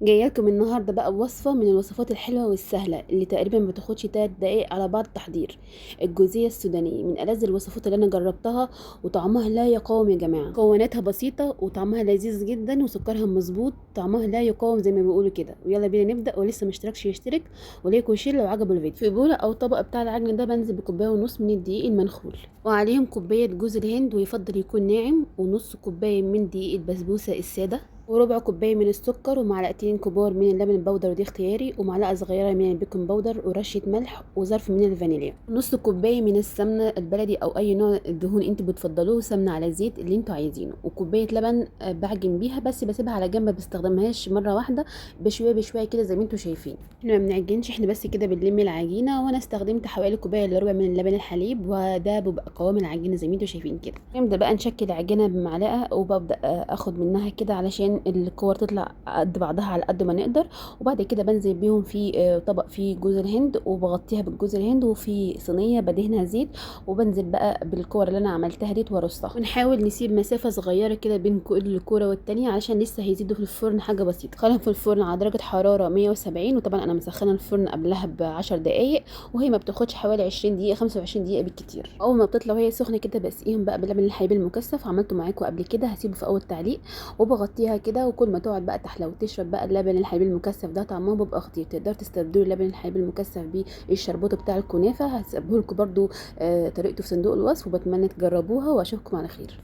جايه لكم النهارده بقى بوصفه من الوصفات الحلوه والسهله اللي تقريبا ما بتاخدش 3 دقايق على بعض تحضير. الجوزيه السودانيه من ألذ الوصفات اللي انا جربتها، وطعمها لا يقاوم يا جماعه. مكوناتها بسيطه وطعمها لذيذ جدا وسكرها مظبوط، طعمها لا يقاوم زي ما بيقولوا كده. ويلا بينا نبدا، ولسه مشتركش يشترك وليك وشير لو عجبه الفيديو. في بوله او طبق بتاع العجن ده بنزل بكوبايه ونص من الدقيق المنخول، وعليهم كوبايه جوز الهند ويفضل يكون ناعم، ونص كوبايه من دقيق البسبوسه الساده، وربع كوباية من السكر، ومعلقتين كبار من اللبن البودر ودي اختياري، ومعلقة صغيرة من البيكنج باودر، ورشة ملح، وظرف من الفانيليا، نص كوباية من السمنة البلدي أو أي نوع الدهون انتوا بتفضلوه، سمنة على زيت اللي انتوا عايزينه، وكوباية لبن بعجن بيها، بس بسيبها على جنب، ما بستخدمهاش مرة واحدة، بشوية بشوية كده زي ما انتوا شايفين. احنا ما بنعجنش، احنا بس كده بنلم العجينة. وانا استخدمت حوالي كوباية الا ربع من اللبن الحليب، وده بيبقى قوام العجينة زي ما انتوا شايفين كده. نبدأ بقى نشكل العجينة بمعلقة، وببدأ اخد منها كده علشان الكور تطلع قد بعضها على قد ما نقدر. وبعد كده بنزل بيهم في طبق فيه جوز الهند، وبغطيها بالجوز الهند، وفي صينيه بدهنها زيت، وبنزل بقى بالكور اللي انا عملتها ديت وارصها. ونحاول نسيب مسافه صغيره كده بين كل كوره والتانيه، علشان لسه هيزيدوا في الفرن حاجه بسيطه. خليهم في الفرن على درجه حراره 170، وطبعا انا مسخنه الفرن قبلها ب10 دقائق، وهي ما بتاخدش حوالي 20 دقيقه 25 دقيقه بالكتير. اول ما بتطلع وهي سخنه كده بسقيهم بقى باللبن الحليب المكثف، عملته معاكم قبل كده، هسيبه في اول تعليق. وبغطيها كده، وكل ما تقعد بقى تحلى وتشرب بقى اللبن الحليب المكثف ده، طعمه بيبقى خطير. تقدر تستبدلوا اللبن الحليب المكثف بالشربات بتاع الكنافه، هسيبه لكم برده طريقته في صندوق الوصف، وبتمنى تجربوها، واشوفكم على خير.